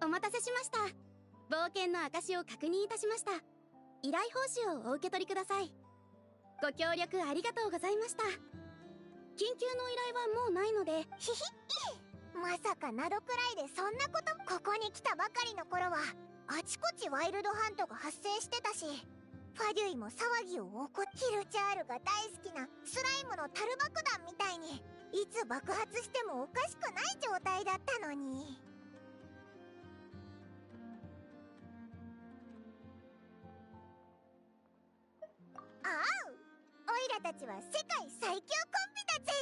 お待たせしました。冒険の証を確認いたしました。依頼報酬をお受け取りください。ご協力ありがとうございました。緊急の依頼はもうないので。ひひまさかナドくらいでそんなこと。ここに来たばかりの頃はあちこちワイルドハントが発生してたし、ファデュイも騒ぎを起こっヒルチャールが大好きなスライムのタル爆弾みたいにいつ爆発してもおかしくない状態だったのに。ああ、オイラたちは世界最強コンビだぜ。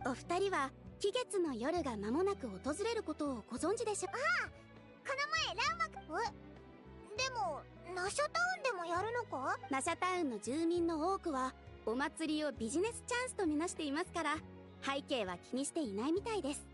お二人は期月の夜が間もなく訪れることをご存知でしょう。ああ、この前ランマでもナシャタウンでもやるのか。ナシャタウンの住民の多くはお祭りをビジネスチャンスとみなしていますから、背景は気にしていないみたいです。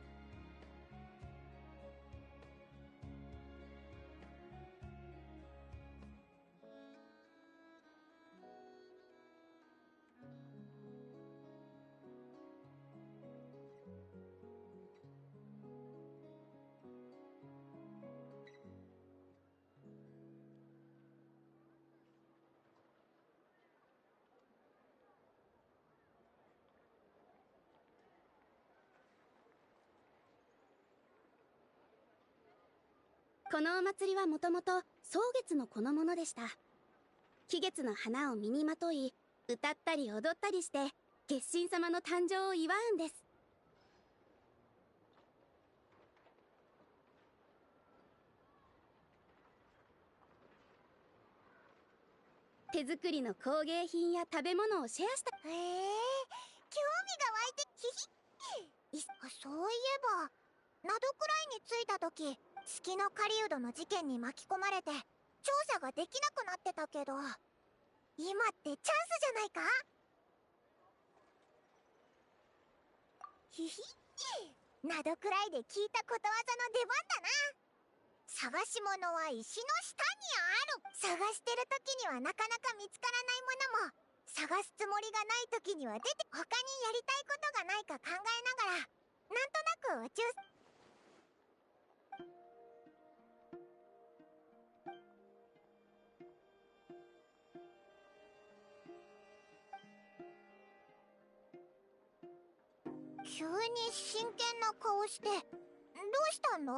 このお祭りはもともと蒼月の子のものでした。期月の花を身にまとい、歌ったり踊ったりして月神様の誕生を祝うんです。手作りの工芸品や食べ物をシェアした。興味が湧いて。そういえばナドくらいに着いた時、月の狩人の事件に巻き込まれて調査ができなくなってたけど、今ってチャンスじゃないか。ひひナドくらいで聞いたことわざの出番だな。探し物は石の下にある。探してる時にはなかなか見つからないものも、探すつもりがない時には出て、他にやりたいことがないか考えながら、なんとなく宇宙。急に真剣な顔して、どうしたんだ。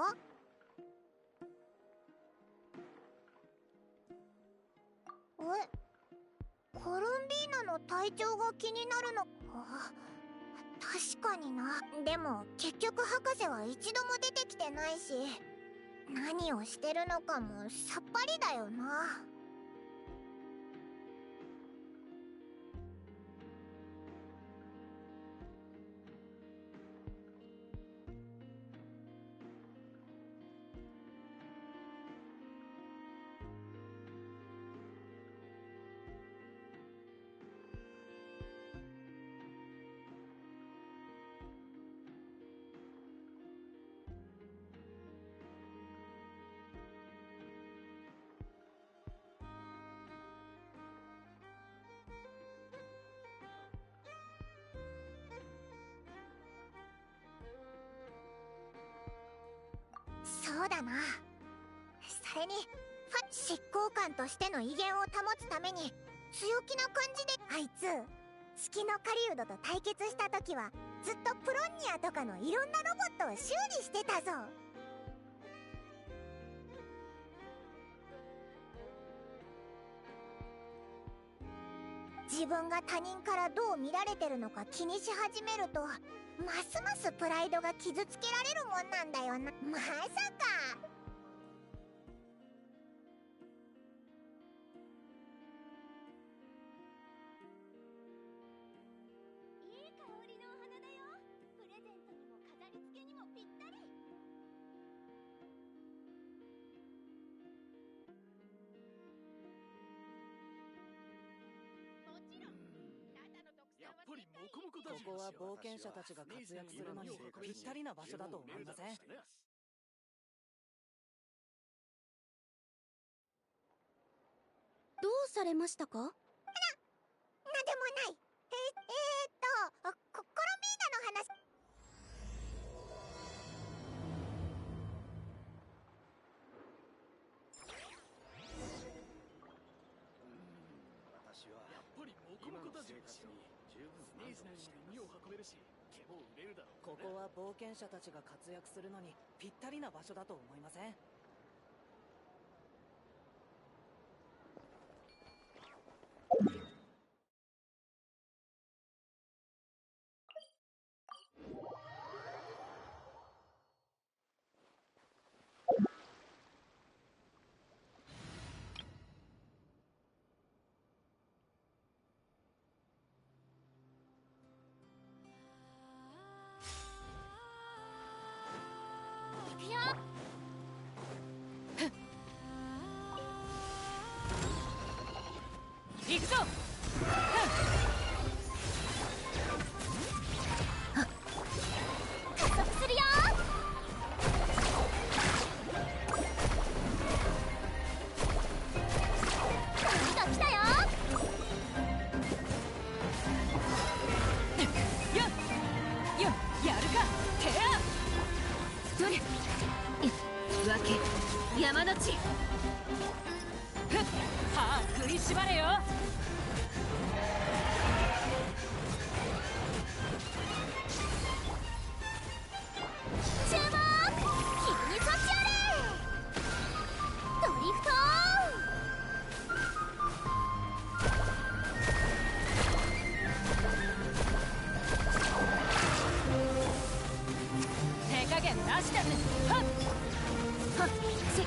コルンビーナの体調が気になるのか。確かにな。でも結局博士は一度も出てきてないし、何をしてるのかもさっぱりだよな。そうだな。それに執行官としての威厳を保つために強気な感じで。あいつ月の狩人と対決した時はずっとプロンニアとかのいろんなロボットを修理してたぞ。自分が他人からどう見られてるのか気にし始めると、ますますプライドが傷つけられるもんなんだよな。まさか。いい香りのお花だよ。プレゼントにも飾り付けにもぴったり。もちろんやっぱりモコモコだ。ここは冒険者たちが活躍するのにぴったりな場所だと思いません？うされましたか？なんでもない。コロミーナの話。私はやっぱりモコモコダジュにしよう。十分スネージなりに身を運べるし、毛も売れるだろう。ここは冒険者たちが活躍するのにぴったりな場所だと思いません？行くよ。行くぞ。加速するよ。波が来たよ。やるかテア。どれ分け山の地。歯食いしばれよ。注目。君にそっちあれ。ドリフト。手加減なしだね。はっはっせっ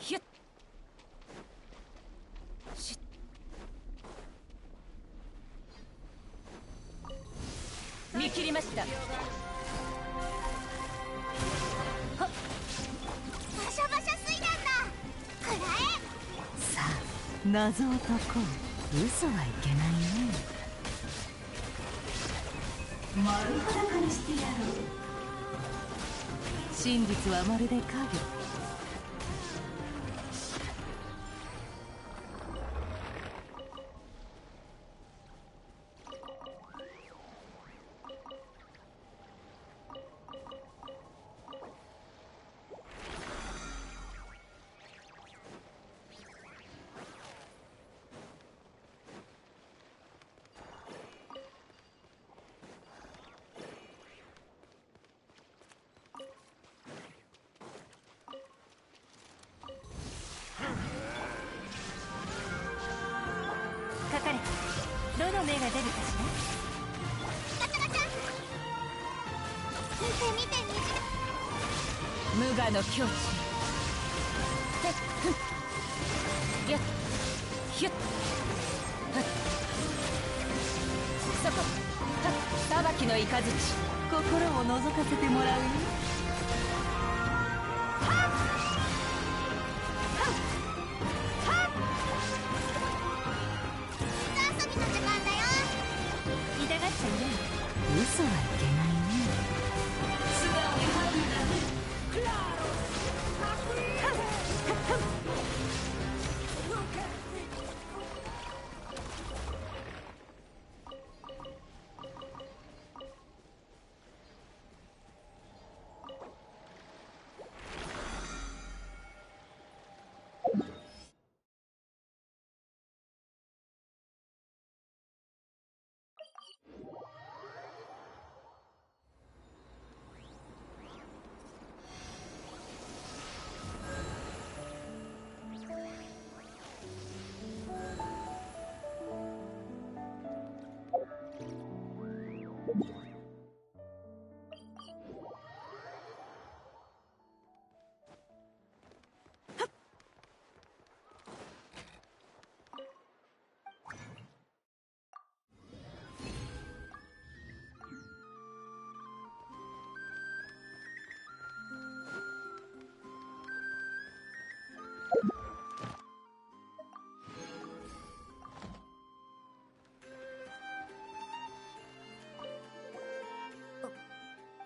ひゅっしっ見切りました。バシャバシャ水弾だ。くらえ。さあ謎を解こう。嘘はいけないね。丸裸にしてやろう。真実はまるで影。かかれ。どの目が出るかしガチャガチャ。見て見て虹が。ら。無我の境地。へっふんやっひゅっはっそこはっ裁きの雷心を覗かせてもらうよ。水遊びの時間だよ。痛がっちゃいない。嘘はいけないね。素直に吐くんだね。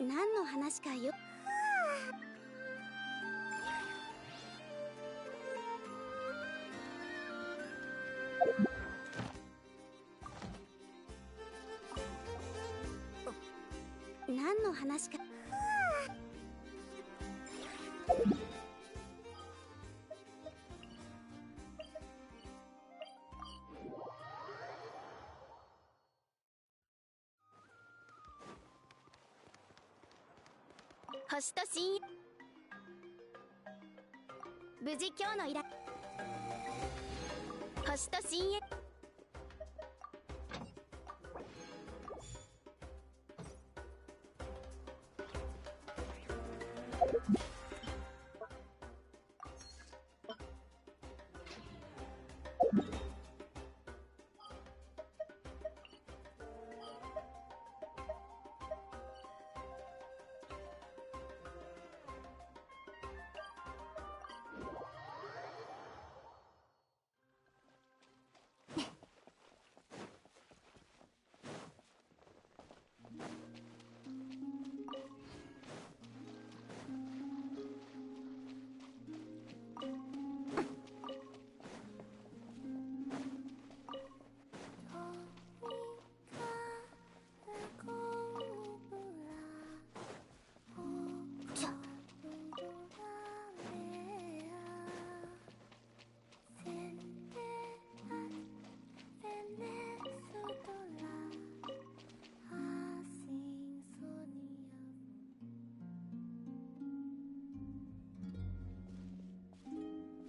何の話かよ。何の話か。星と深無事今日の依頼。星と深淵。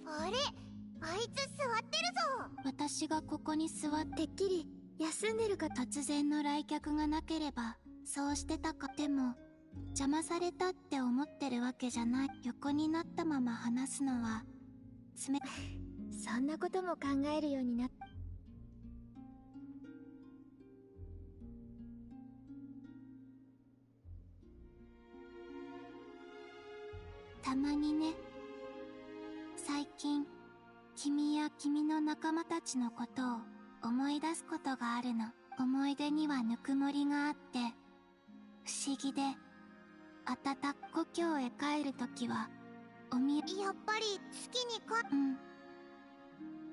あれ、あいつ座ってるぞ。私がここに座ってっきり休んでるか。突然の来客がなければそうしてたか。でも邪魔されたって思ってるわけじゃない。横になったまま話すのはそんなことも考えるようになった。たまにね。最近君や君の仲間たちのことを思い出すことがあるの。思い出にはぬくもりがあって不思議で、あたたっ故郷へ帰るときはやっぱり月に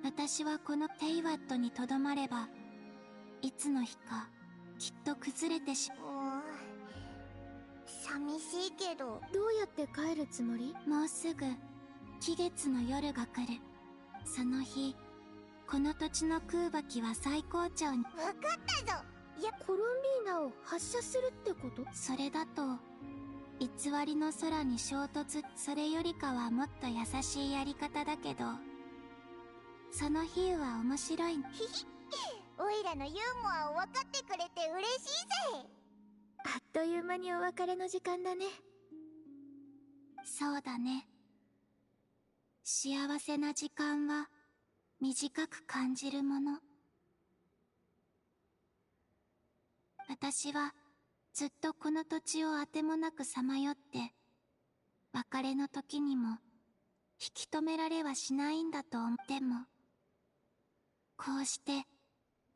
私はこのテイワットにとどまればいつの日かきっと崩れて寂しいけど。どうやって帰るつもり？もうすぐ期月の夜が来る。その日この土地の空爆は最高潮に。わかったぞ。コロンビーナを発射するってこと？それだと偽りの空に衝突。それよりかはもっと優しいやり方だけど、その比喩は面白い。おいらのユーモアを分かってくれて嬉しいぜ。あっという間にお別れの時間だね。そうだね。幸せな時間は短く感じるもの。私はずっとこの土地をあてもなくさまよって、別れの時にも引き止められはしないんだと思っても、こうして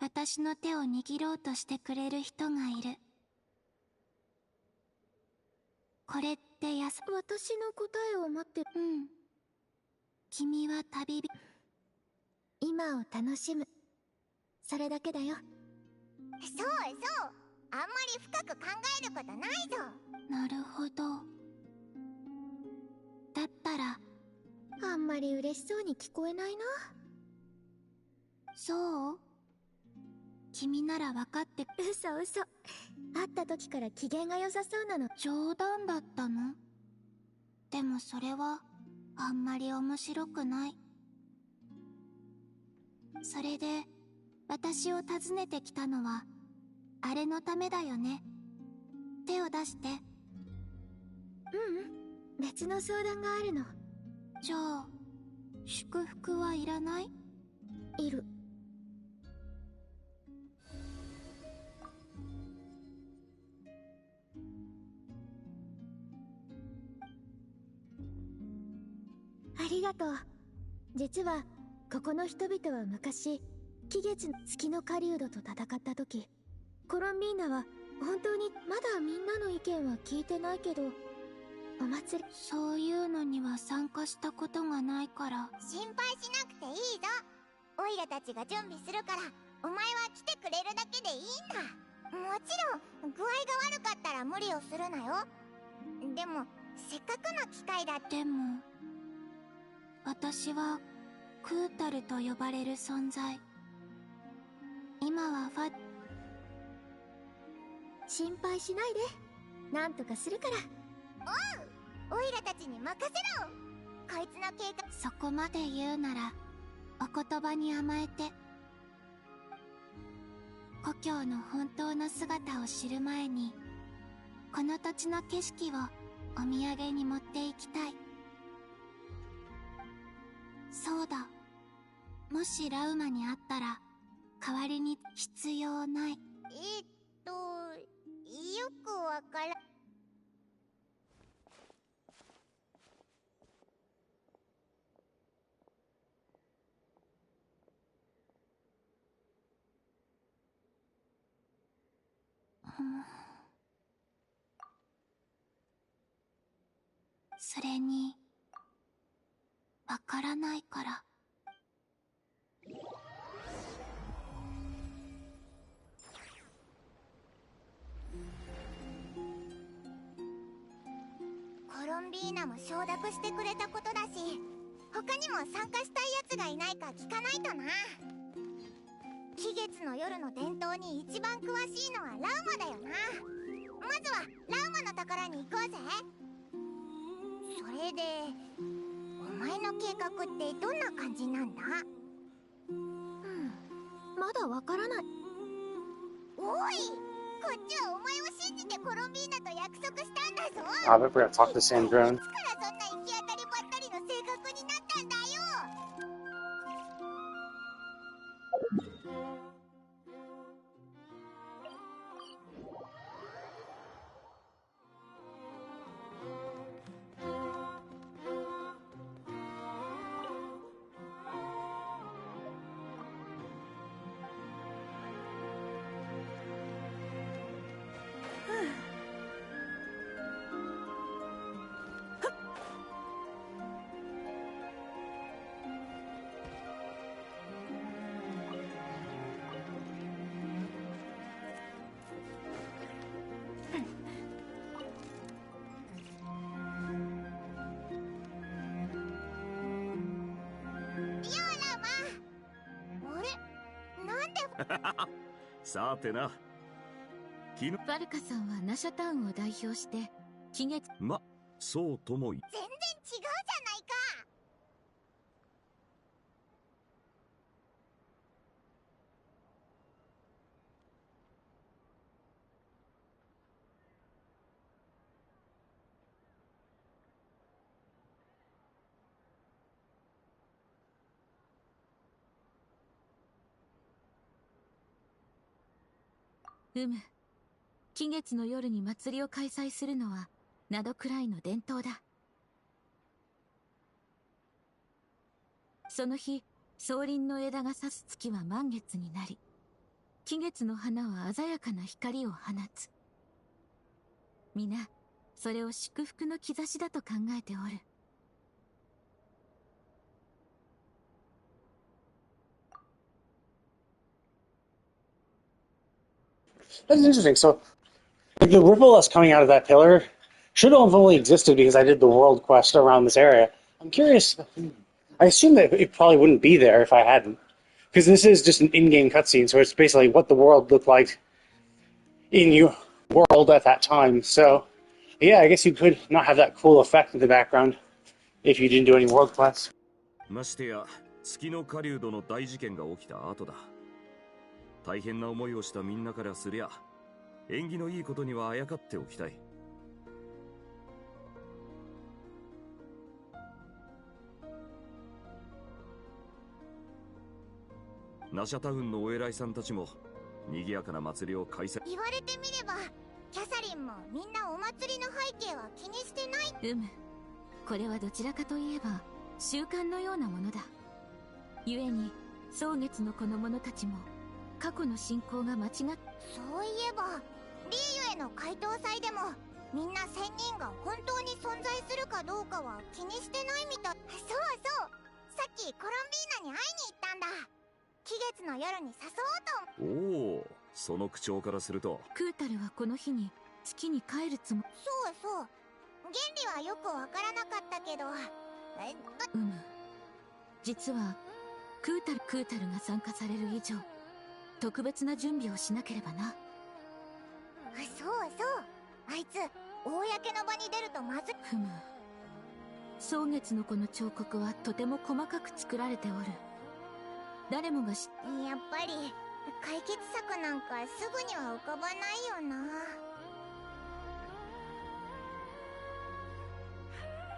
私の手を握ろうとしてくれる人がいる。これって私の答えを待って。君は旅人。今を楽しむ。それだけだよ。そうそう。あんまり深く考えることないぞ。なるほど。だったらあんまり嬉しそうに聞こえないな。そう？君なら分かって。嘘。会った時から機嫌が良さそうなの。冗談だったの？でもそれはあんまり面白くない。それで私を訪ねてきたのはあれのためだよね。手を出して。別の相談があるの。じゃあ祝福はいらない？いる。ありがとう。実はここの人々は昔、期月の月の狩人と戦った時、コロンビーナは本当にまだみんなの意見は聞いてないけど、お祭りそういうのには参加したことがないから。心配しなくていいぞ。オイラたちが準備するから、お前は来てくれるだけでいいんだ。もちろん具合が悪かったら無理をするなよ。でもせっかくの機会だって。でも私はクータルと呼ばれる存在。今は心配しないで、なんとかするから。オイラたちに任せろ。こいつの計画。そこまで言うならお言葉に甘えて。故郷の本当の姿を知る前にこの土地の景色をお土産に持っていきたい。そうだ、もしラウマに会ったら代わりに必要ない。よくわからん。それにわからないから。コロンビーナも承諾してくれたことだし、他にも参加したいやつがいないか聞かないとな。季月の夜の伝統に一番詳しいのはラウマだよな。まずはラウマの宝に行こうぜ。それでお前の計画ってどんな感じなんだ？まだわからない。おい、こっちはお前を信じてコロンビーナと約束したんだぞ。I bet we're gonna talk to Sandrone. いつからそんな行き当たりばったりの性格になったんだよ。さてな、バルカさんはナシャタウンを代表して気月。ま、そうとも全然違うじゃないか。季月の夜に祭りを開催するのはナドクライの伝統だ。その日、草林の枝が差す月は満月になり、季月の花は鮮やかな光を放つ。皆、それを祝福の兆しだと考えておる。That's interesting. So, the ripple that's coming out of that pillar should have only existed because I did the world quest around this area. I'm curious. I assume that it probably wouldn't be there if I hadn't. Because this is just an in-game cutscene, so it's basically what the world looked like in your world at that time. So, yeah, I guess you could not have that cool effect in the background if you didn't do any world quests. ましてや月の狩人の大事件が起きた後だ。大変な思いをしたみんなからすりゃ、縁起のいいことにはあやかっておきたい。ナシャタウンのお偉いさんたちも賑やかな祭りを開催。言われてみれば、キャサリンもみんなお祭りの背景は気にしてない。これはどちらかといえば習慣のようなものだ。故に蒼月のこの者たちも過去の信仰が間違っ。そういえばリーでの解答祭でもみんな仙人が本当に存在するかどうかは気にしてないみたい。そうそう、さっきコロンビーナに会いに行ったんだ。期月の夜に誘おうと。おお、その口調からするとクータルはこの日に月に帰るつもそうそう、原理はよくわからなかったけど、実はクータルが参加される以上特別な準備をしなければな。そうそう、あいつ公の場に出るとまずい。蒼月の子の彫刻はとても細かく作られておる。誰もがやっぱり解決策なんかすぐには浮かばないよな。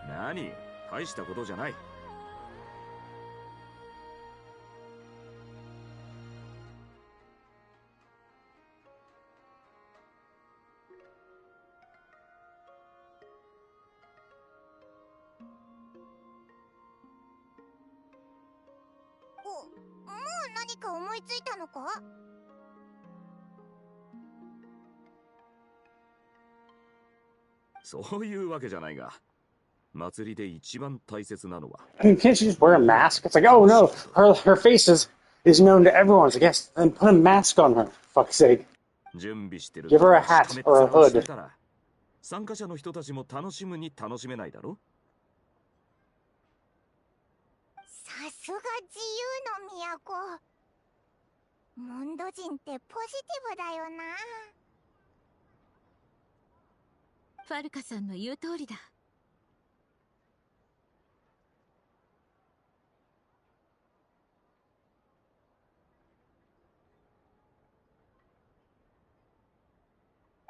何、大したことじゃない。もう何か思いついたのか？そういうわけじゃないが、祭りで一番大切なのは。I mean, can't you just wear a mask? It's like, oh no, her face is known to everyone. So I guess then put a mask on her. For fuck's sake. 準備してる。Give her a hat or a hood. 参加者の人たちも楽しむに楽しめないだろ。さすが自由の都。モンド人ってポジティブだよな。ファルカさんの言う通りだ。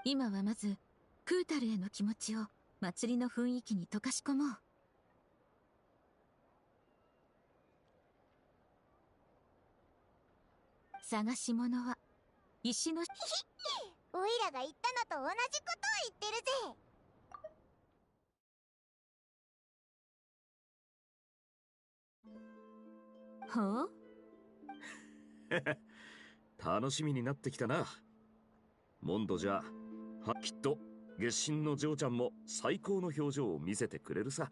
今はまずクータルへの気持ちを祭りの雰囲気に溶かし込もう。探し物は石のおいらが言ったのと同じことを言ってるぜ。ほう楽しみになってきたな。モンドじゃきっと月神のジョーちゃんも最高の表情を見せてくれるさ。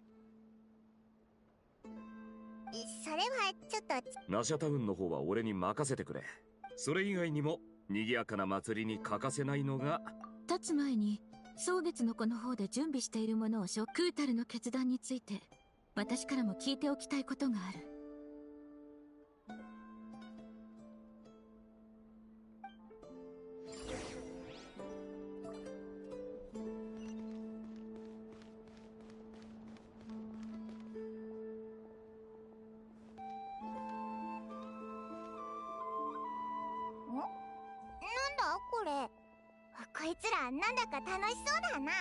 それはちょっと。ナシャタウンの方は俺に任せてくれ。それ以外にも賑やかな祭りに欠かせないのが。立つ前に蒼月の子の方で準備しているものをクータルの決断について私からも聞いておきたいことがある。これ、こいつらなんだか楽しそうだな。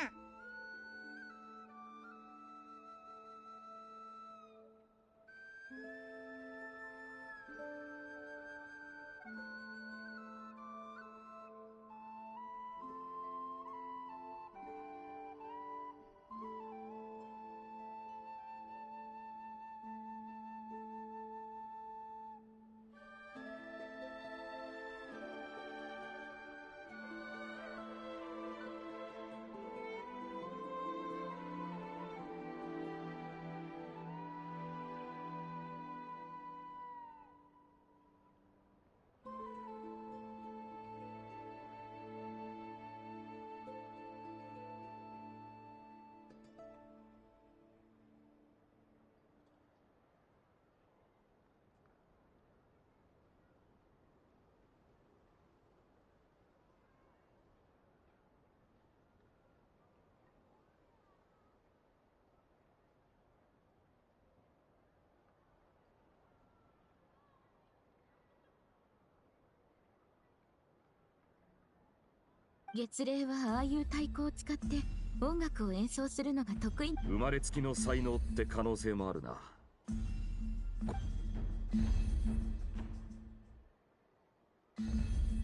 月齢はああいう太鼓を使って音楽を演奏するのが得意。生まれつきの才能って可能性もあるな。ル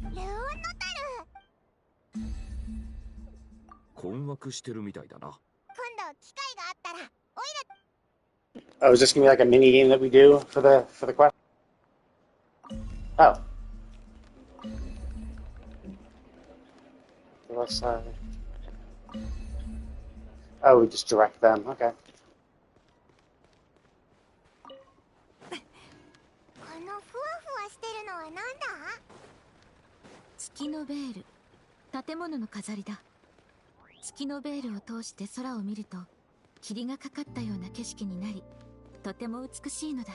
オンノタル。困惑してるみたいだな。今度機会があったらおいOh, is this gonna be like a mini game that we do for the quest? Oh. west side. Oh, we just direct them. Okay. このふわふわしてるのはなんだ？月のベール、建物の飾りだ。月のベールを通して空を見ると霧がかかったような景色になり、とても美しいのだ。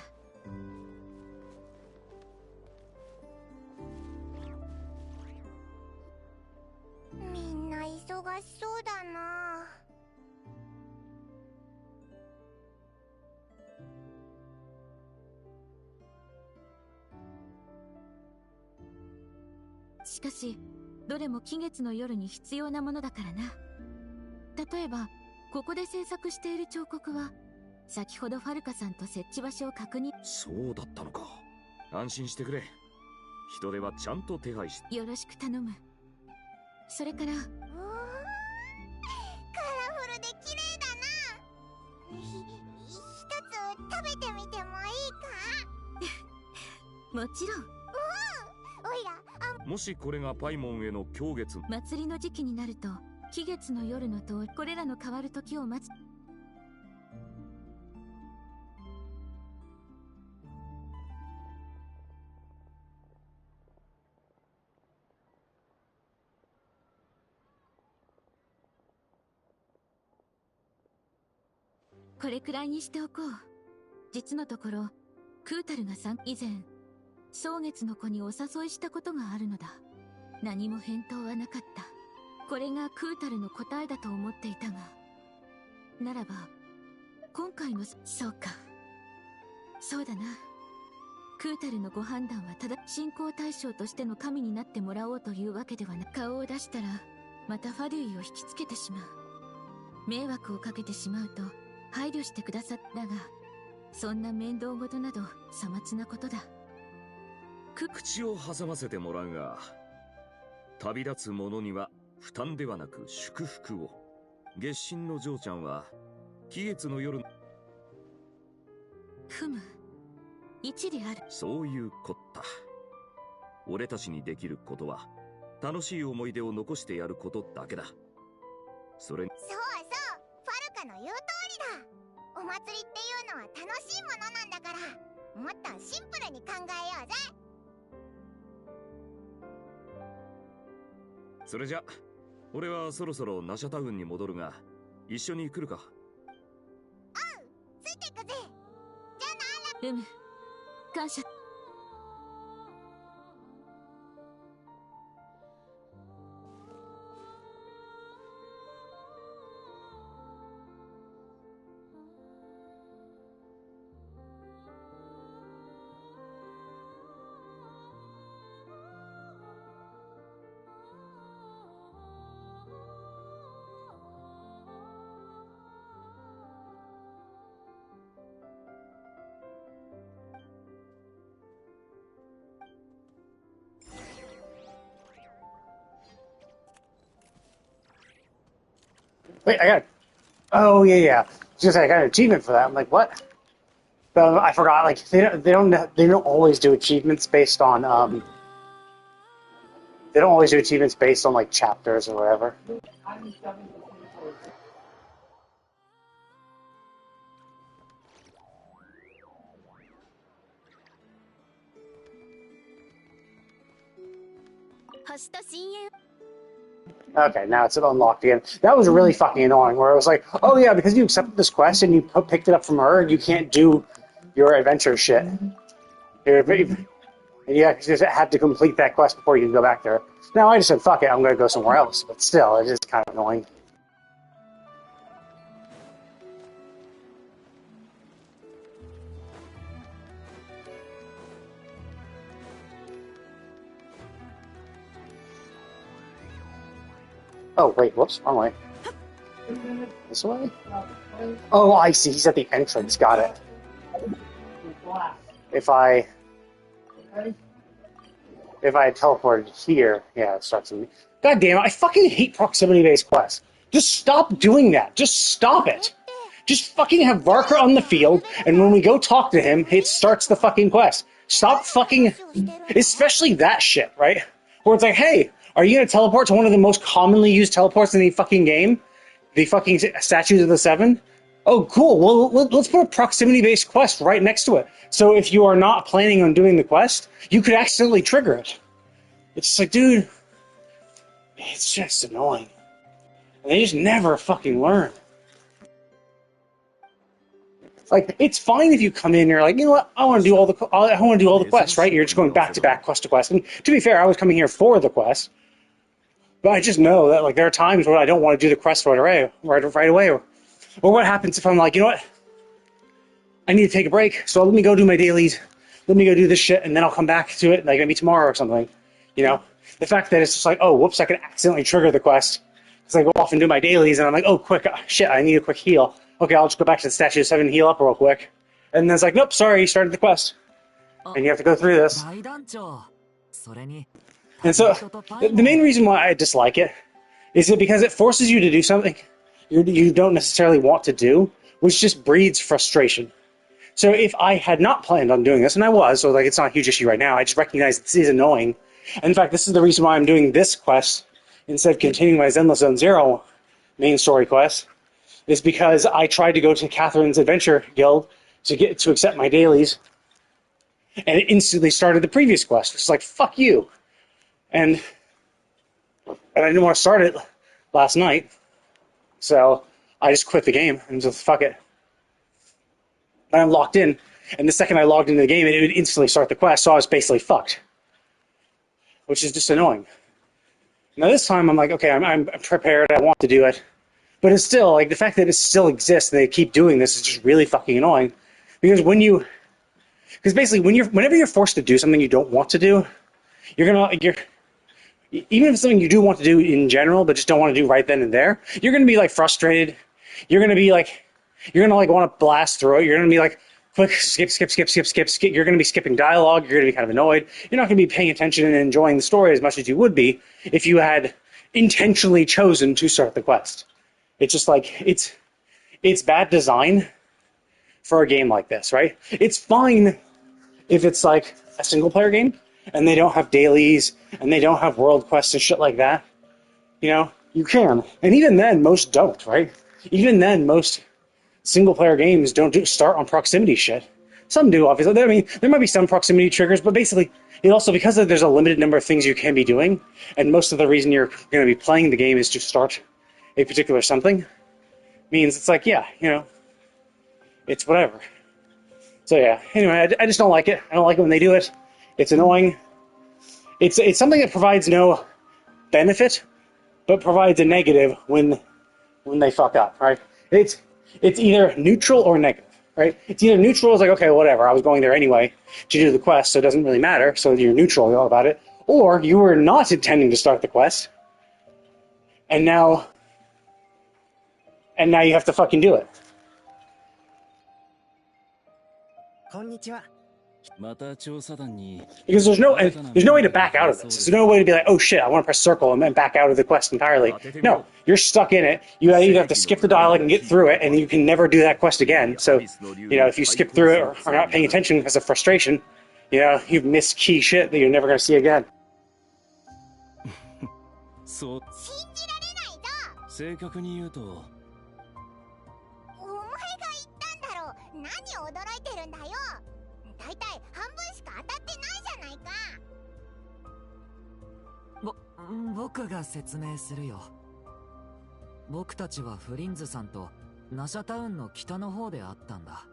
みんな忙しそうだな。しかしどれも期月の夜に必要なものだからな。例えばここで制作している彫刻は先ほどファルカさんと設置場所を確認。そうだったのか。安心してくれ。人手はちゃんと手配し。よろしく頼む。それからカラフルで綺麗だな。一つ食べてみてもいいか？もちろん。おいらもしこれがパイモンへの狂月。祭りの時期になると期月の夜の通り、これらの変わる時を待つ。これくらいにしておこう。実のところクータルが以前蒼月の子にお誘いしたことがあるのだ。何も返答はなかった。これがクータルの答えだと思っていたが、ならば今回のそうか、そうだな。クータルのご判断はただ信仰対象としての神になってもらおうというわけではなく、顔を出したらまたファデュイを引きつけてしまう。迷惑をかけてしまうと配慮してくださったが、そんな面倒事などさまつなことだ。口を挟ませてもらうが、旅立つ者には負担ではなく祝福を。月神の嬢ちゃんは期月の夜。ふむ、一理ある。そういうこった。俺たちにできることは楽しい思い出を残してやることだけだ。それ。そうそう、ファルカの言う通りだ。お祭りっていうのは楽しいものなんだから、もっとシンプルに考えようぜ。それじゃ俺はそろそろナシャタウンに戻るが、一緒に来るか？ついてくぜ。じゃあな。ルム、感謝。Wait, I got. Oh yeah. Just I got an achievement for that. I'm like, what? I forgot. Like they don't always do achievements based on They don't always do achievements based on like chapters or whatever. Okay, now it's unlocked again. That was really fucking annoying, where it was like, oh yeah, because you accepted this quest and you picked it up from her, you can't do your adventure shit. And you just had to complete that quest before you can go back there. Now I just said, fuck it, I'm gonna go somewhere else, but still, it is kind of annoying. Oh, wait, whoops, wrong way. This way? Oh, I see, he's at the entrance, got it. If I teleported here, yeah, it starts with me. God damn it, I fucking hate proximity-based quests. Just stop doing that. Just stop it. Just fucking have Barker on the field, and when we go talk to him, it starts the fucking quest. Stop fucking... Especially that shit, right? Where it's like, hey, Are you gonna teleport to one of the most commonly used teleports in the fucking game? The fucking Statues of the Seven? Oh, cool. Well, let's put a proximity-based quest right next to it. So if you are not planning on doing the quest, you could accidentally trigger it. It's just like, dude, it's just annoying. And they just never fucking learn. Like, it's fine if you come in and you're like, you know what, I want to do all the quests, right? You're just going back to back, quest to quest. And to be fair, I was coming here for the quest. But I just know that, like, there are times when I don't want to do the quest right away. Or what happens if I'm like, you know what? I need to take a break, so let me go do my dailies. Let me go do this shit, and then I'll come back to it, like maybe tomorrow or something. You know? The fact that it's just like, oh, whoops, I can accidentally trigger the quest. Because I go off and do my dailies, and I'm like, oh, quick, shit, I need a quick heal. Okay, I'll just go back to the Statue of 7 and heal up real quick. And then it's like, nope, sorry, you started the quest. And you have to go through this. And so, the main reason why I dislike it is that because it forces you to do something you don't necessarily want to do, which just breeds frustration. So if I had not planned on doing this, and I was, so like it's not a huge issue right now, I just recognize this is annoying. And in fact, this is the reason why I'm doing this quest instead of continuing my Zenless Zone Zero main story quest, is because I tried to go to Catherine's Adventure Guild to accept my dailies, and it instantly started the previous quest. It's like, fuck you. And I didn't want to start it last night, so I just quit the game and just fuck it. And I'm locked in, and the second I logged into the game, it would instantly start the quest, so I was basically fucked. Which is just annoying. Now this time I'm like, okay, I'm prepared, I want to do it. But it's still, like, the fact that it still exists and they keep doing this is just really fucking annoying. Because basically whenever you're forced to do something you don't want to do, even if it's something you do want to do in general, but just don't want to do right then and there, you're going to be, like, frustrated. You're going to want to blast through it. You're going to be like, quick, skip. You're going to be skipping dialogue. You're going to be kind of annoyed. You're not going to be paying attention and enjoying the story as much as you would be if you had intentionally chosen to start the quest. It's just like, it's bad design for a game like this, right? It's fine if it's like a single player game and they don't have dailies and they don't have world quests and shit like that. You know, you can. And even then, most don't, right? Even then, most single-player games don't start on proximity shit. Some do, obviously. I mean, there might be some proximity triggers, but basically, it also, because there's a limited number of things you can be doing, and most of the reason you're going to be playing the game is to start a particular something, means it's like, yeah, you know, it's whatever. So yeah, anyway, I just don't like it. I don't like it when they do it. It's annoying. It's something that provides no benefit, but provides a negative when they fuck up, right? It's either neutral or negative, right? It's either neutral, it's like, okay, whatever, I was going there anyway to do the quest, so it doesn't really matter, so you're neutral about it. Or you were not intending to start the quest, and now you have to fucking do it. Because there's no way to back out of this. There's no way to be like, oh shit, I want to press circle and then back out of the quest entirely. No, you're stuck in it. You either have to skip the dialogue and get through it, and you can never do that quest again. So, you know, if you skip through it or are not paying attention because of frustration, you know, you've missed key shit that you're never going to see again. 信じられないぞ。正確に言うと、お前が言ったんだろう。何驚いてるんだよ。だいたい半分しか当たってないじゃないか。僕が説明するよ。僕たちはフリンズさんとナシャタウンの北の方で会ったんだ。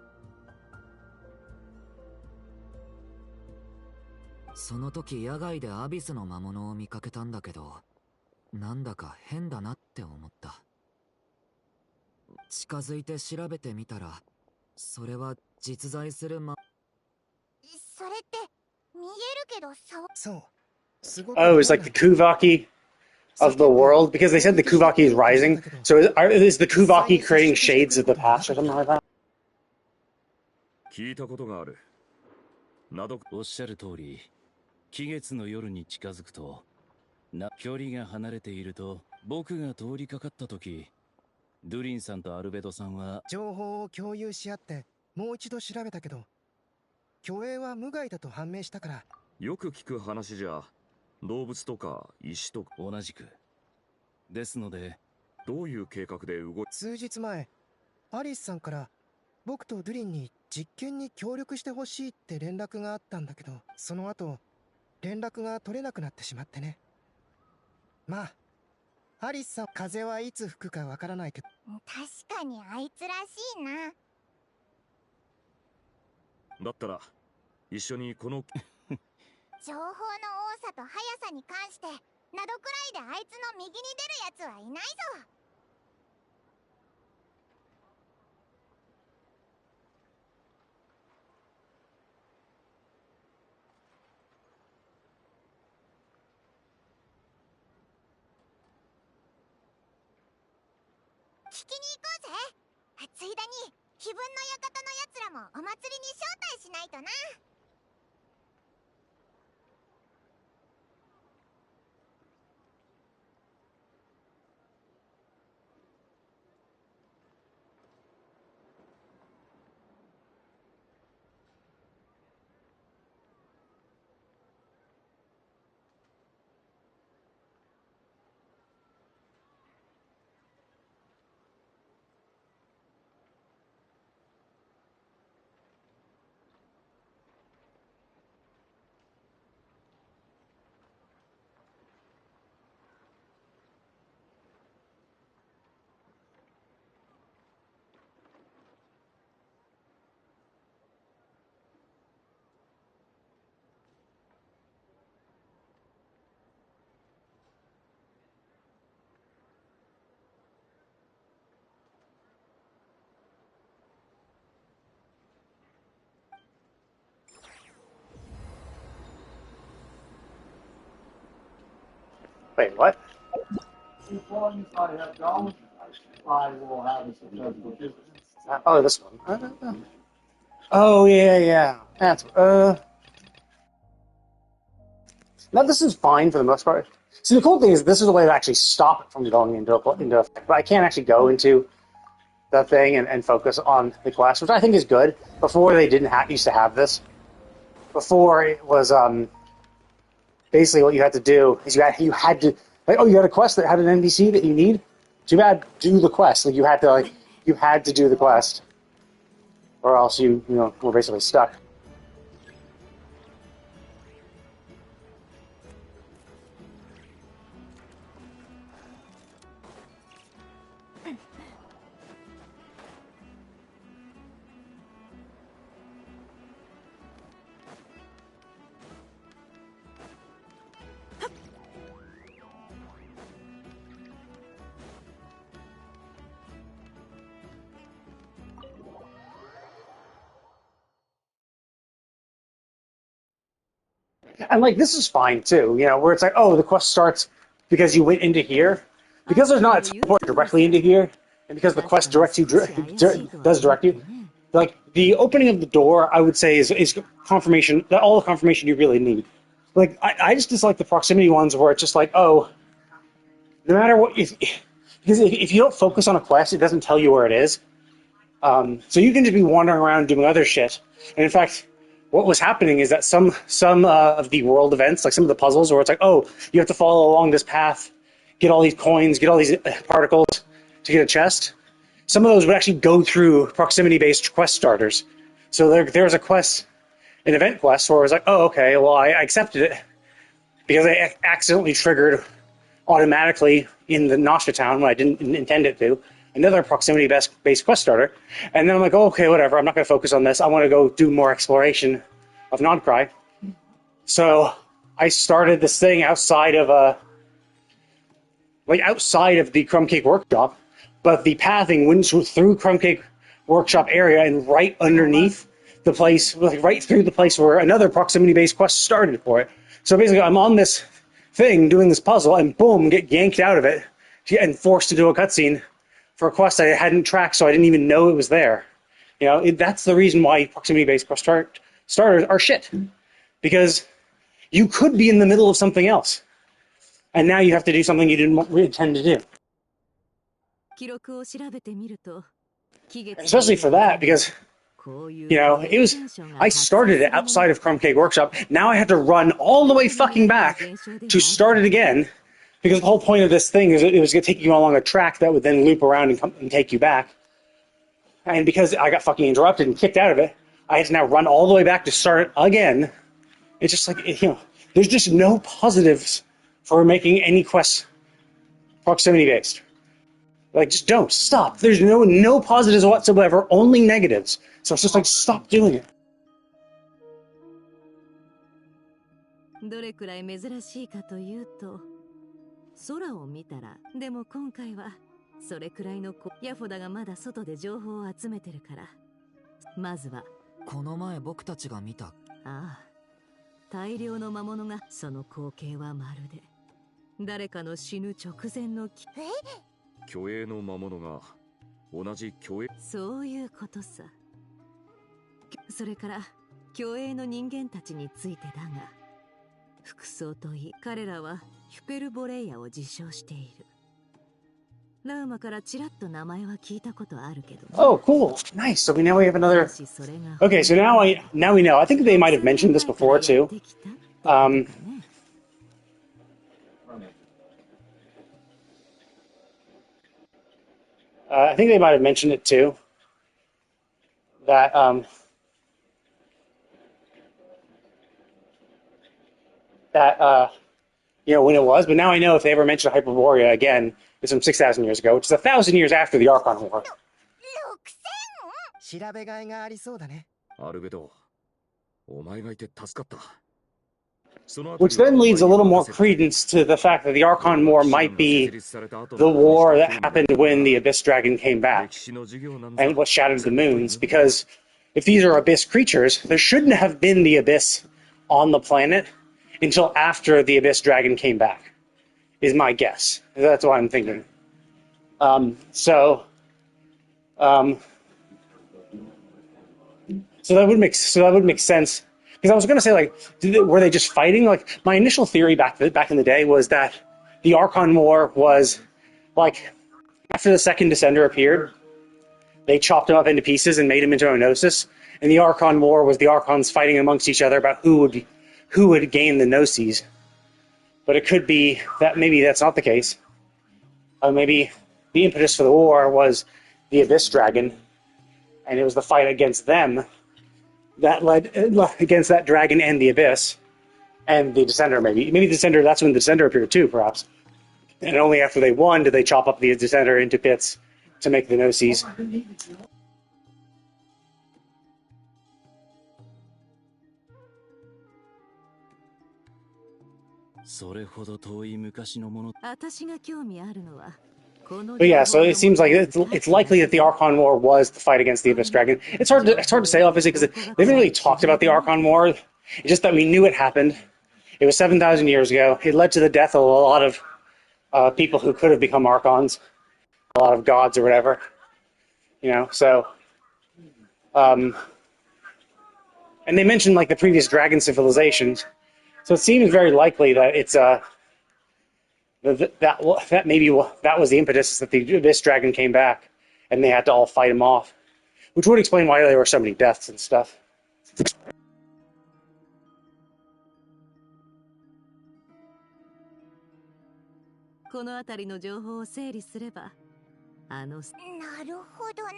その時野外でアビスの魔物を見かけたんだけど、なんだか変だなって思った。近づいて調べてみたら、それは実在するそれって見えるけどさ。そう。Oh, it's like the Kuvaki of the world? Because they said the Kuvaki is rising. So is the Kuvaki creating shades of the past or something like that? 聞いたことがある。おっしゃる通り、期月の夜に近づくと、距離が離れていると、僕が通りかかった時、ドゥリンさんとアルベドさんは情報を共有し合って、もう一度調べたけど、虚栄は無害だと判明したから。よく聞く話じゃ、動物とか石とか。同じく。ですので、どういう計画で動い。数日前、アリスさんから僕とドゥリンに実験に協力してほしいって連絡があったんだけど、その後連絡が取れなくなってしまってね。まあアリスさん、風はいつ吹くかわからないけど。確かにあいつらしいな。だったら一緒にこの情報の多さと速さに関してなどくらいであいつの右に出るやつはいないぞ。聞きに行こうぜ。ついでに気分の館のやつらもお祭りに招待しないとな。Wait, what? Oh, this one. Oh, yeah. That's Now this is fine for the most part. See, the cool thing is this is a way to actually stop it from going into effect. But I can't actually go into the thing and focus on the quest, which I think is good. Before they didn't used to have this. Before it was basically what you had to do is you had to you had a quest that had an NPC that you need. Too bad, do the quest. You had to do the quest, or else you were basically stuck. And this is fine too, where it's oh, the quest starts because you went into here, because there's not a teleport directly into here, and because the quest does direct you. The opening of the door, I would say, is confirmation, all the confirmation you really need. I just dislike the proximity ones where it's just oh, no matter what, because if you don't focus on a quest, it doesn't tell you where it is. So you can just be wandering around doing other shit, and in fact, what was happening is that some of the world events, some of the puzzles, where it's oh, you have to follow along this path, get all these coins, get all these particles to get a chest. Some of those would actually go through proximity-based quest starters. So there's a quest, an event quest, where I was oh, okay, well, I accepted it because I accidentally triggered automatically in the Nostra town when I didn't intend it to. Another proximity-based quest starter, and then I'm oh, okay, whatever, I'm not going to focus on this, I want to go do more exploration of Nodcry. So I started this thing outside of the Crumb Cake Workshop, but the pathing went through Crumb Cake Workshop area and right underneath the place, right through the place where another proximity-based quest started for it. So basically, I'm on this thing, doing this puzzle, and boom, get yanked out of it, and forced to do a cutscene for a quest I hadn't tracked, so I didn't even know it was there. That's the reason why proximity-based quest starters are shit. Because you could be in the middle of something else, and now you have to do something you didn't intend to do. Especially for that, because You know, I started it outside of Chrome Cake Workshop. Now I have to run all the way fucking back to start it again, because the whole point of this thing is it was going to take you along a track that would then loop around and come and take you back. And because I got fucking interrupted and kicked out of it, I had to now run all the way back to start it again. It's just like, you know, there's just no positives for making any quests proximity based. Like, just don't stop. There's no positives whatsoever, only negatives. So it's just like, stop doing it. どれくらい珍しいかというと、空を見たら、でも今回はそれくらいのヤフォダがまだ外で情報を集めてるから、まずはこの前僕たちが見た。ああ、大量の魔物が、その光景はまるで誰かの死ぬ直前の虚栄の魔物が同じ虚栄。そういうことさ。それから虚栄の人間たちについてだが、服装といい彼らはヒュペルボレイヤを自称している。ラウマからちらっと名前は聞いたことあるけど。Oh, cool. Nice. So now we have another. Okay, so now we know. I think they might have mentioned this before too. I think they might have mentioned it too. That you know when it was, but now I know if they ever mention Hyperborea again, it's from 6,000 years ago, which is 1,000 years after the Archon War. 調べがいがありそうだね。アルベド、お前がいて助かった。Which then leads a little more credence to the fact that the Archon War might be the war that happened when the Abyss Dragon came back and what shattered the moons, because if these are Abyss creatures, there shouldn't have been the Abyss on the planet until after the Abyss Dragon came back, is my guess. That's what I'm thinking. So that would make sense. Because I was going to say, like, were they just fighting? Like, my initial theory back in the day was that the Archon War was, like, after the second Descender appeared, they chopped him up into pieces and made him into Gnosis, and the Archon War was the Archons fighting amongst each other about who would gain the Gnosis. But it could be that maybe that's not the case. Maybe the impetus for the war was the Abyss Dragon, and it was the fight against them that led against that dragon and the Abyss, and the Descender maybe. Maybe the Descender, that's when the Descender appeared too, perhaps. And only after they won did they chop up the Descender into bits to make the Gnosis. それほど遠い昔のもの。私が興味あるのは。But yeah, so it seems like it's likely that the Archon War was the fight against the Abyss Dragon. It's hard to say, obviously, because they haven't really talked about the Archon War. It's just that we knew it happened. It was 7,000 years ago. It led to the death of a lot of people who could have become Archons, a lot of gods or whatever. You know, so and they mentioned like the previous dragon civilizations. So it seems very likely that it's that maybe that was the impetus, that the Abyss Dragon came back, and they had to all fight him off, which would explain why there were so many deaths and stuff. この辺りの情報を整理すれば、なるほどな。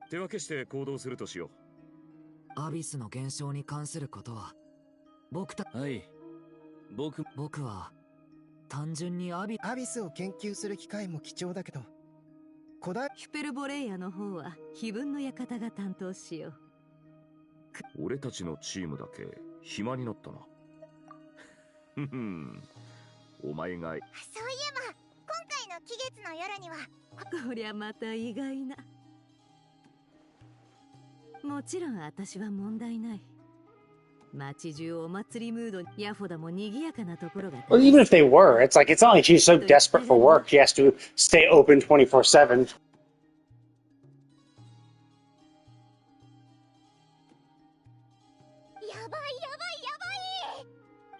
手分けして行動するとしよう。アビスの現象に関することは、はい。僕は単純にアビスを研究する機会も貴重だけど、ヒュペルボレイヤの方は非分の館が担当しよう。俺たちのチームだけ暇になったな。ふふん。お前が。そういえば今回の期月の夜には。こりゃまた意外な。もちろん私は問題ない。街中お祭りムード、ヤフォダも賑やかなところが。Well, even if they were, it's not like she's so desperate for work, she has to stay open 24/7. やばい。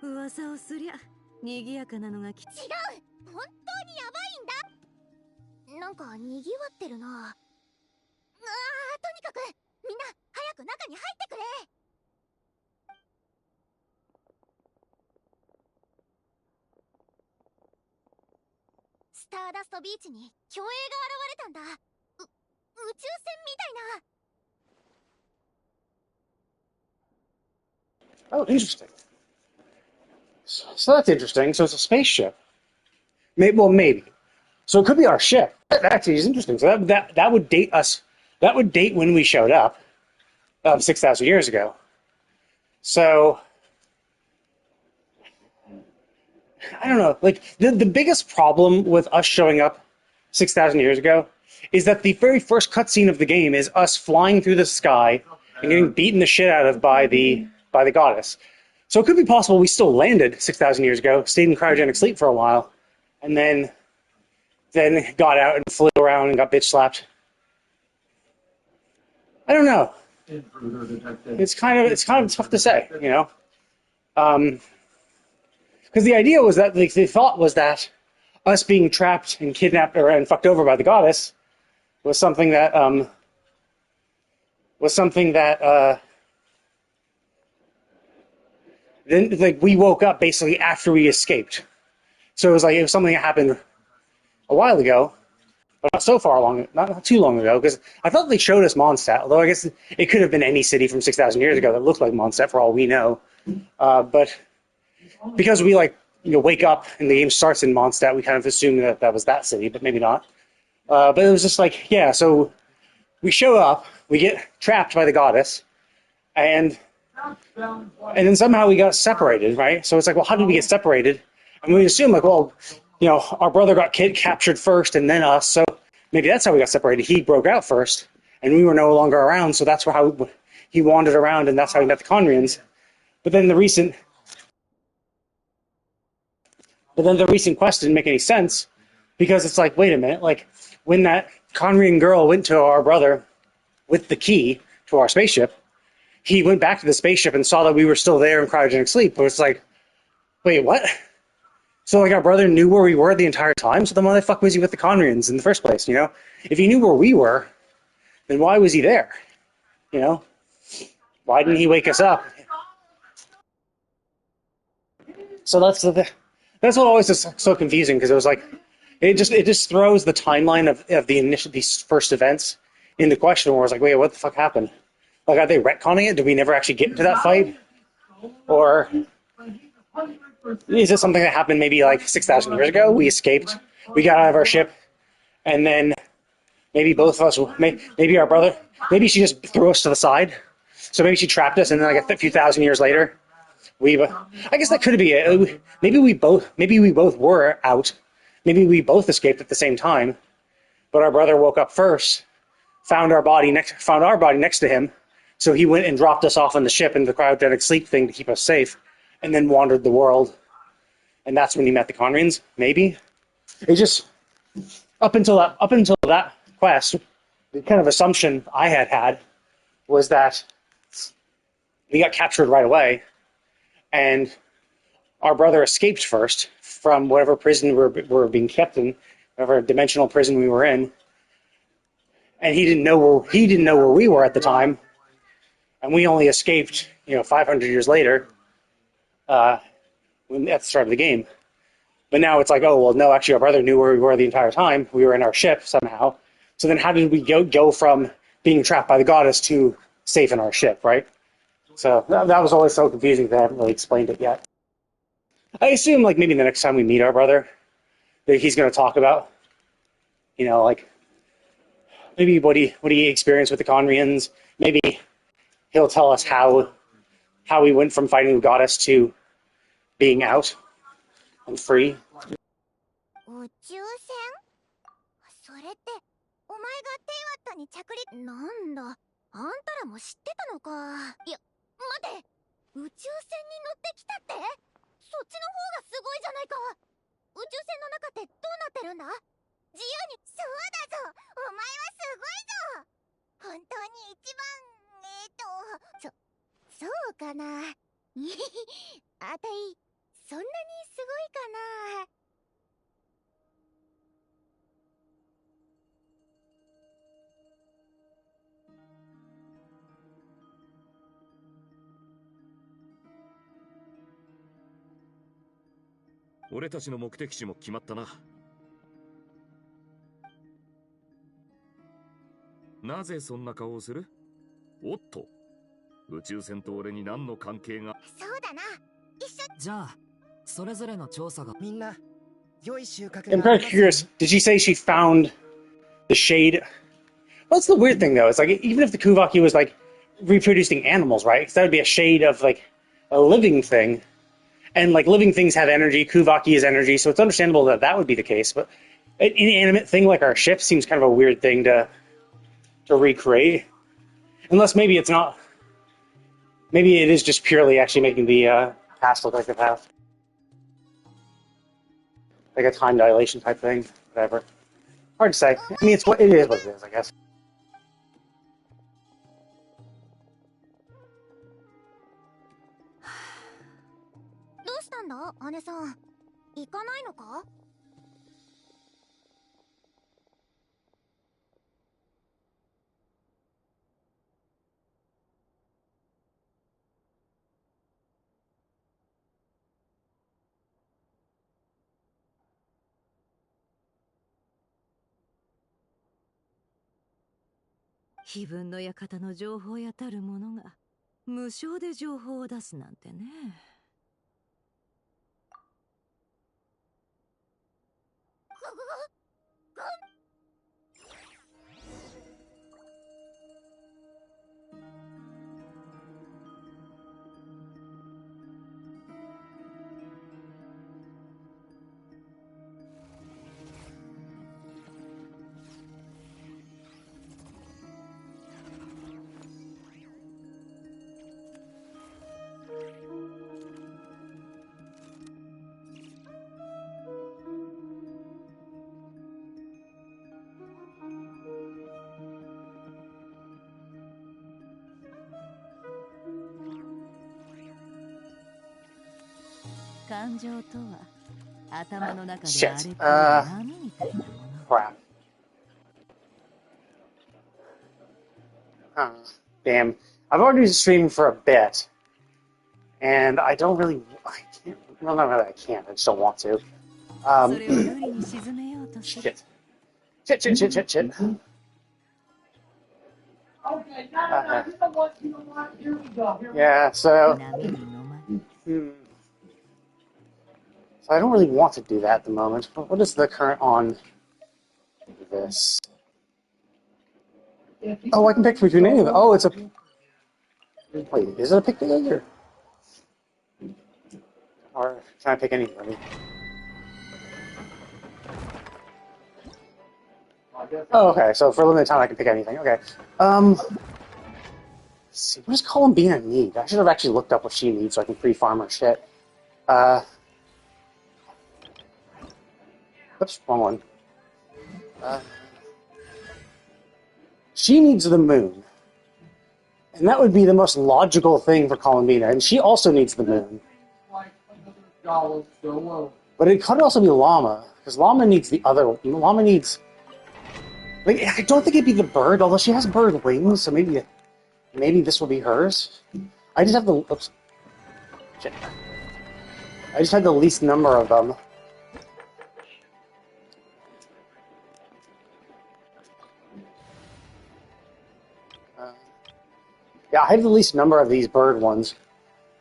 噂をすりゃ賑やかなのが違う。本当にやばいんだ。なんか賑わってるな。とにかくみんなく中に入ってくれ。スターダストビーチに巨影が現れたんだ。宇宙船みたいな。Oh, interesting. So that's interesting. So it's a spaceship. Maybe. So it could be our ship. That actually is interesting. So that would date us. That would date when we showed up, 6,000 years ago. So I don't know. Like the biggest problem with us showing up 6,000 years ago is that the very first cutscene of the game is us flying through the sky and getting beaten the shit out of by the goddess. So it could be possible we still landed 6,000 years ago, stayed in cryogenic sleep for a while, and then got out and flew around and got bitch slapped. I don't know. It's kind of tough to say, you know. Because the idea was that the thought was that us being trapped and kidnapped and fucked over by the goddess was something that then like we woke up basically after we escaped. So it was something that happened a while ago, but not too long ago, because I thought they showed us Mondstadt, although I guess it could have been any city from 6,000 years ago that looked like Mondstadt for all we know. But because we wake up and the game starts in Mondstadt, we kind of assume that was that city, but maybe not. But it was just so we show up, we get trapped by the goddess, and then somehow we got separated, right? So it's well, how did we get separated? And we assume our brother got captured first and then us, so maybe that's how we got separated. He broke out first, and we were no longer around, so that's how he wandered around, and that's how he met the Conrians. But then the recent quest didn't make any sense, because it's wait a minute, when that Conrian girl went to our brother with the key to our spaceship, he went back to the spaceship and saw that we were still there in cryogenic sleep. But it's wait, what? So our brother knew where we were the entire time? So then why the fuck was he with the Conrians in the first place, you know? If he knew where we were, then why was he there? You know? Why didn't he wake us up? So that's what always is so confusing, because it was it just throws the timeline of these first events into question, where it's wait, what the fuck happened? Are they retconning it? Did we never actually get into that fight? Or is it something that happened maybe 6,000 years ago? We escaped, we got out of our ship, and then maybe both of us, maybe our brother, maybe she just threw us to the side. So maybe she trapped us, and then a few thousand years later, I guess that could be it. Maybe we both were out. Maybe we both escaped at the same time, but our brother woke up first, found our body next to him, so he went and dropped us off on the ship in the cryogenic sleep thing to keep us safe, and then wandered the world, and that's when he met the Conrians. Maybe it just up until that quest, the kind of assumption I had was that we got captured right away, and our brother escaped first from whatever prison we were being kept in, whatever dimensional prison we were in, and he didn't know where we were at the time, and we only escaped 500 years later, at the start of the game. But now it's oh well, no, actually our brother knew where we were the entire time. We were in our ship somehow. So then how did we go from being trapped by the goddess to safe in our ship, right? So that was always so confusing that I haven't really explained it yet. I assume maybe the next time we meet our brother, that he's going to talk about, maybe what he experienced with the Conrians. Maybe he'll tell us how he went from fighting the goddess to being out and free. 宇宙船？それってお前がテイワッタに着陸？なんだ、あんたらも知ってたのか。いや、待て、宇宙船に乗ってきたって？そっちの方がすごいじゃないか。宇宙船の中ってどうなってるんだ？自由に。そうだぞ、お前はすごいぞ。本当に一番、そうかな。あたい、そんなにすごいかな。俺たちの目的地も決まったな。なぜそんな顔をする？おっと、宇宙船と俺に何の関係が。そうだな、一緒。じゃあそれぞれの調査が。みんな良い収穫 I'm があ kind り of ますように。 curious. Did she say she found the shade? Well, that's the weird thing, though. It's like, even if the Kuvaki was, like, reproducing animals, right? 'Cause that would be a shade of, like, a living thing. And, like, living things have energy. Kuvaki is energy, so it's understandable that that would be the case. But an inanimate thing like our ship seems kind of a weird thing to recreate. Unless maybe it's not. Maybe it is just purely actually making the past look like the past. Like a time dilation type thing. Whatever. Hard to say. I mean, it is what it is, I guess. どうしたんだ姉さん、行かないのか？非分の館の情報やたるものが無償で情報を出すなんてね。感情とは頭の中で荒れている波みたいなもの。Crap. Damn. I've already been streaming for a bit. And I don't really... I can't... Well, not really I can't. I just don't want to. それを無理に沈めようとする。Shit. Yeah, so... So I don't really want to do that at the moment. But what is the current on this? Oh, I can pick between any of them. Oh, it's a... Wait, is it a pick together? Or can I pick any of them? Oh, okay. So for a limited time, I can pick anything. Okay. Let's see. What does Columbina need? I should have actually looked up what she needs so I can pre-farm her shit. Oops, wrong one. She needs the moon. And that would be the most logical thing for Columbina. And she also needs the moon. But it could also be Llama. Because Llama needs the other... Llama needs... Like, I don't think it'd be the bird, although she has bird wings, so maybe this will be hers. I just have the... Oops. Shit. I just had the least number of them. Yeah, I have the least number of these bird ones.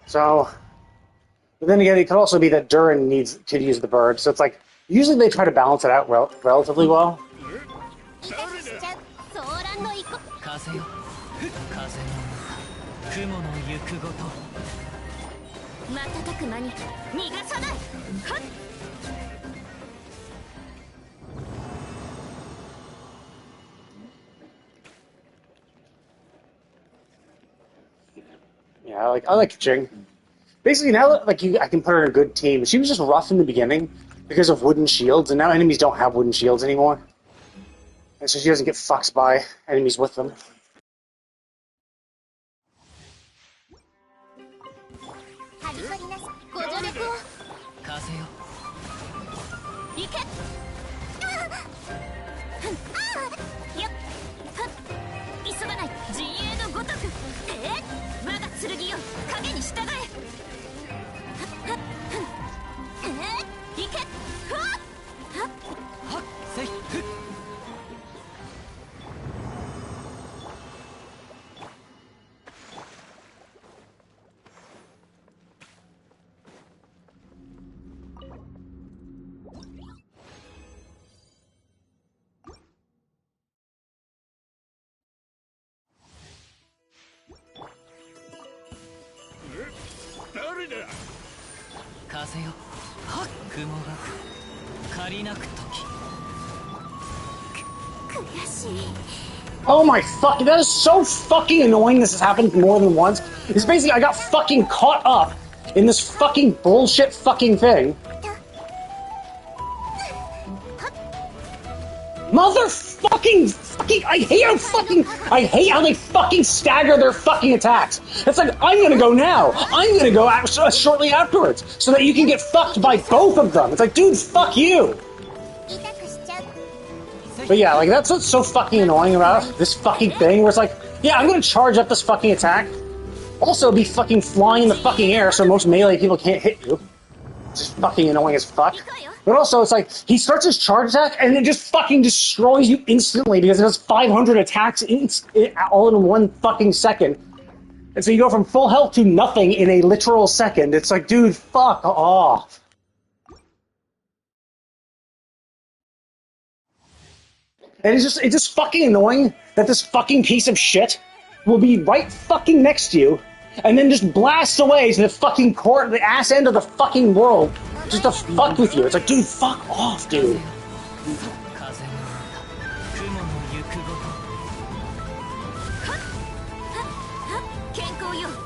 So... But then again, it could also be that Durin could use the bird, so it's like... Usually they try to balance it out relatively well. 風よ風の雲の行くごと瞬く間に逃がさない。はっ。Yeah, I like Jing. Basically, now that I can put her in a good team. She was just rough in the beginning because of wooden shields, and now enemies don't have wooden shields anymore. And so she doesn't get fucked by enemies with them. 風よ行け。急がない。陣営のごとく。我が剣よ、影に従え。行け。せよ。雲が借りなく時。悔しい。 Oh my fucking, that is so fucking annoying. This has happened more than once. It's basically, I got fucking caught up in this fucking bullshit fucking thing. Motherfucking fucking, I hate how they fucking stagger their fucking attacks. It's like, I'm gonna go now. I'm gonna go shortly afterwards, so that you can get fucked by both of them. It's like, dude, fuck you. But yeah, like, that's what's so fucking annoying about this fucking thing, where it's like, yeah, I'm gonna charge up this fucking attack, also be fucking flying in the fucking air so most melee people can't hit you. It's just fucking annoying as fuck. But also, it's like, he starts his charge attack, and it just fucking destroys you instantly, because it has 500 attacks all in one fucking second. And so you go from full health to nothing in a literal second. It's like, dude, fuck off. And it's just fucking annoying that this fucking piece of shit will be right fucking next to you, and then just blasts away to the fucking the ass end of the fucking world, just to fuck with you. It's like, dude, fuck off, dude.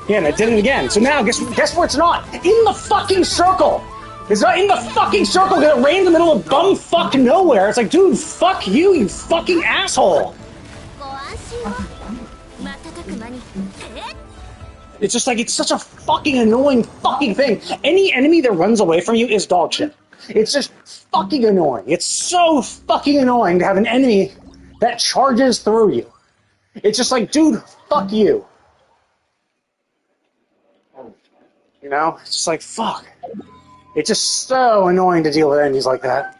Yeah, and I did it again. So now, guess where it's not? In the fucking circle! It's not in the fucking circle because it ran in the middle of bumfuck nowhere. It's like, dude, fuck you, you fucking asshole! It's just like, it's such a fucking annoying fucking thing. Any enemy that runs away from you is dog shit. It's just fucking annoying. It's so fucking annoying to have an enemy that charges through you. It's just like, dude, fuck you. You know? It's just like, fuck. It's just so annoying to deal with enemies like that.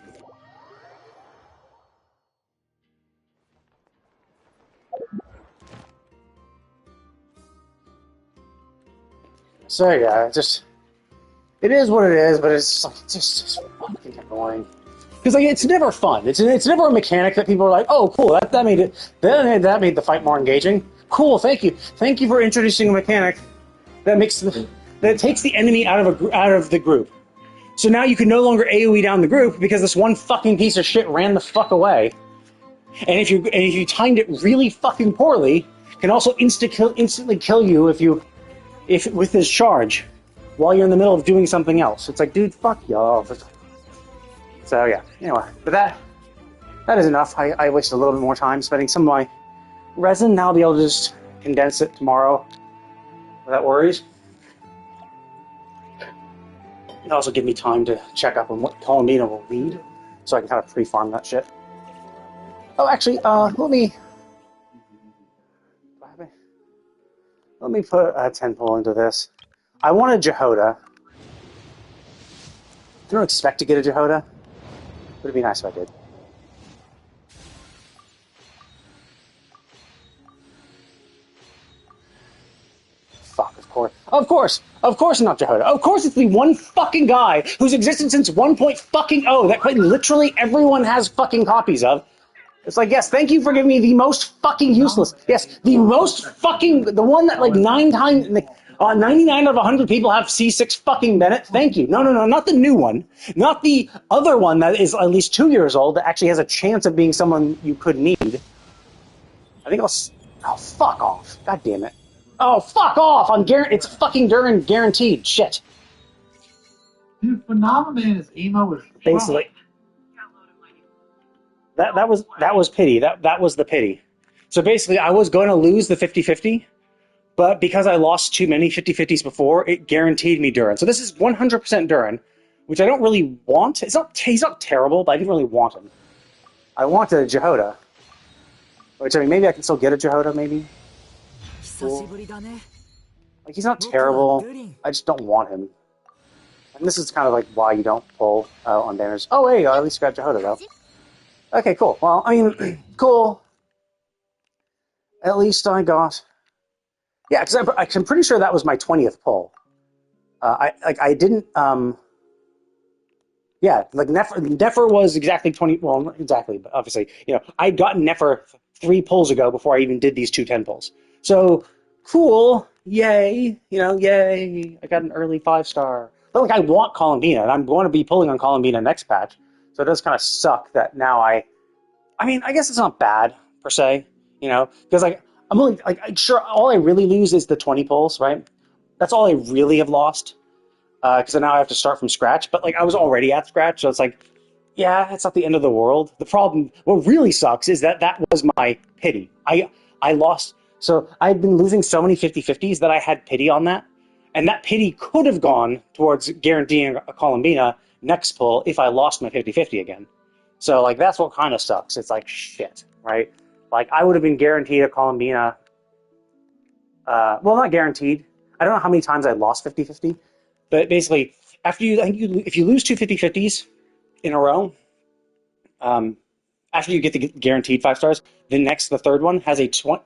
So yeah, it is what it is, but it's like, just fucking annoying. Because like, it's never fun. It's never a mechanic that people are like, oh cool, that made the fight more engaging. Cool, thank you for introducing a mechanic that takes the enemy out of the group. So now you can no longer AoE down the group because this one fucking piece of shit ran the fuck away. And if you timed it really fucking poorly, can also instantly kill you if with his charge while you're in the middle of doing something else. It's like, dude, fuck y'all. So yeah, anyway, but that is enough. I wasted a little bit more time spending some of my resin. Now I'll be able to just condense it tomorrow without worries. It also give me time to check up on what Columbina will lead, so I can kind of pre-farm that shit. Oh, actually, let me put a 10 pull into this. I want a Jehoda. I don't expect to get a Jehoda, but it'd be nice if I did. Fuck, of course not Jehoda. Of course it's the one fucking guy who's existed since 1.0 that quite literally everyone has fucking copies of. It's like, yes, thank you for giving me the most fucking useless. Yes, the most fucking, the one that like 99 out of 100 people have C6 fucking Bennett. Thank you. No, not the new one. Not the other one that is at least 2 years old that actually has a chance of being someone you could need. I think oh, fuck off. God damn it. Oh, fuck off! It's fucking Durin guaranteed. Shit. Dude, Phenomenon emo is basically. That was pity. That was the pity. So basically, I was going to lose the 50-50, but because I lost too many 50-50s before, it guaranteed me Durin. So this is 100% Durin, which I don't really want. He's not terrible, but I didn't really want him. I wanted a Jehoda. Which, I mean, maybe I can still get a Jehoda, maybe? Cool. Like, he's not terrible. I just don't want him. And this is kind of like why you don't pull on banners. Oh, hey, I at least got Jehoda, though. Okay, cool. Well, I mean, cool. At least I got... Yeah, because I'm pretty sure that was my 20th pull. I didn't... Yeah, like Nefer was exactly 20... Well, not exactly, but obviously, I'd gotten Nefer 3 pulls ago before I even did these 2 10 pulls. So, cool. Yay. Yay. I got an early 5-star. But like I want Columbina, and I'm going to be pulling on Columbina next patch. So it does kind of suck that now I mean, I guess it's not bad per se, you know, because like I'm only like sure all I really lose is the 20 pulls, right? That's all I really have lost because now I have to start from scratch. But like I was already at scratch, so it's like, yeah, it's not the end of the world. The problem, what really sucks, is that that was my pity. I lost, so I'd been losing so many 50-50s that I had pity on that, and that pity could have gone towards guaranteeing a Columbina next pull if I lost my 50-50 again. So like that's what kind of sucks. It's like shit, right? Like I would have been guaranteed a Columbina. Well, not guaranteed. I don't know how many times I lost 50-50, but basically, after you, I think you, if you lose two 50-50s in a row, after you get the guaranteed 5 stars, the third one has a 20.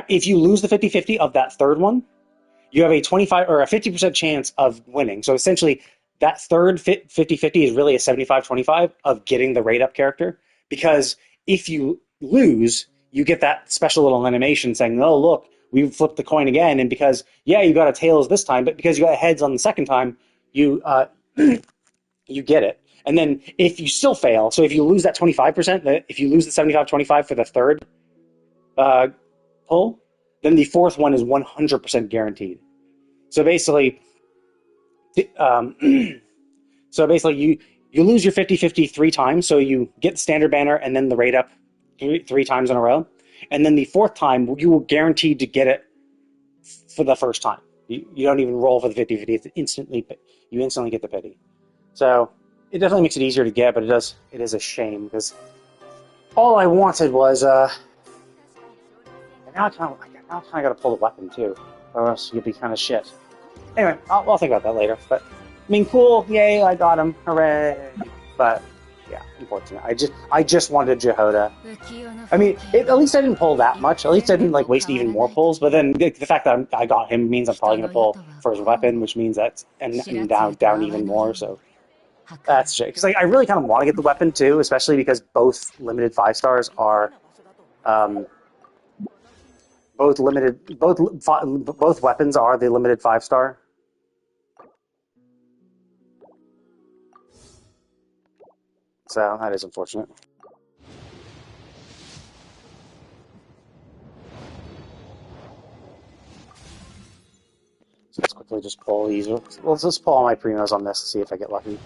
If you lose the 50-50 of that third one, you have a 25 or a 50% chance of winning. So essentially, that third 50-50 is really a 75-25 of getting the rate up character. Because if you lose, you get that special little animation saying, oh, look, we flipped the coin again. And because, yeah, you got a tails this time, but because you got a heads on the second time, you you get it. And then if you still fail, so if you lose that 25%, if you lose the 75-25 for the third pull, then the fourth one is 100% guaranteed. So basically, you lose your 50-50 3 times, so you get the standard banner and then the rate up three times in a row. And then the fourth time, you will guaranteed to get it for the first time. You don't even roll for the 50-50. You instantly get the pity. So it definitely makes it easier to get, but it is a shame because all I wanted was now I kind of got to pull the weapon too, or else you'd be kind of shit. Anyway, I'll think about that later. But I mean, cool, yay, I got him, hooray! But yeah, unfortunate. I just wanted Jehoda. I mean, at least I didn't pull that much. At least I didn't like waste even more pulls. But then the fact that I got him means I'm probably gonna pull for his weapon, which means that's and down even more. So that's shit. Because like, I really kind of want to get the weapon too, especially because both limited 5 stars are, both weapons are the limited 5 star. So that is unfortunate. So let's quickly just pull these. Let's just pull all my primos on this to see if I get lucky.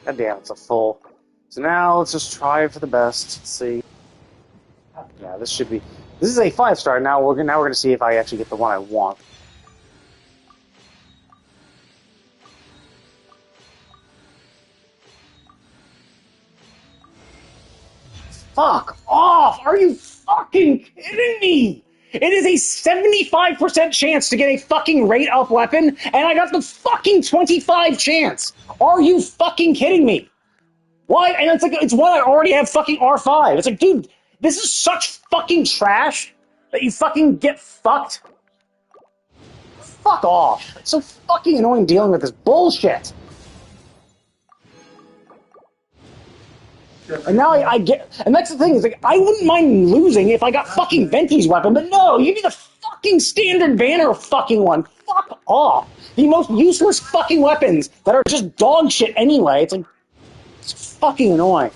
God damn, it's a full. So now let's just try for the best. Let's see. Yeah, this should be. This is a 5 star. Now we're gonna see if I actually get the one I want. Fuck off! Are you fucking kidding me? It is a 75% chance to get a fucking rate up weapon, and I got the fucking 25 chance. Are you fucking kidding me? Why? And it's like, it's one I already have fucking R5. It's like, dude, this is such fucking trash that you fucking get fucked. Fuck off. It's so fucking annoying dealing with this bullshit. And now I get, and that's the thing, is like, I wouldn't mind losing if I got fucking Venti's weapon, but no, you need the fucking standard banner fucking one. Fuck off. The most useless fucking weapons that are just dog shit anyway. It's like, it's fucking annoying.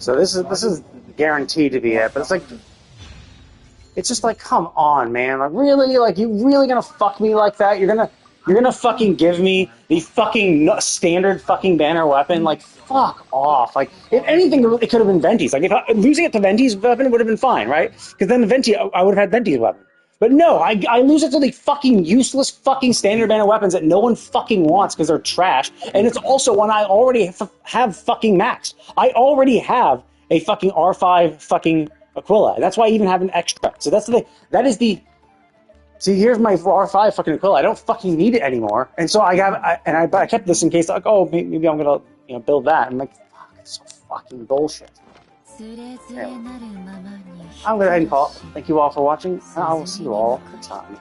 So this is guaranteed to be it. But it's just like, come on, man. Like, really? Like, you really gonna fuck me like that? You're gonna fucking give me the fucking standard fucking banner weapon? Like, fuck off. Like, if anything, it could have been Venti's. Like, losing it to Venti's weapon would have been fine, right? Because then the Venti, I would have had Venti's weapon. But no, I lose it to the fucking useless fucking standard banner weapons that no one fucking wants because they're trash. And it's also one I already have fucking maxed. I already have a fucking R5 fucking Aquila. That's why I even have an extra. So see, here's my R5 fucking Aquila. I don't fucking need it anymore. And so I kept this in case, like, oh, maybe I'm gonna, build that. I'm like, fuck, it's so fucking bullshit. Anyway, I'm gonna end call. Thank you all for watching. I will see you all next time.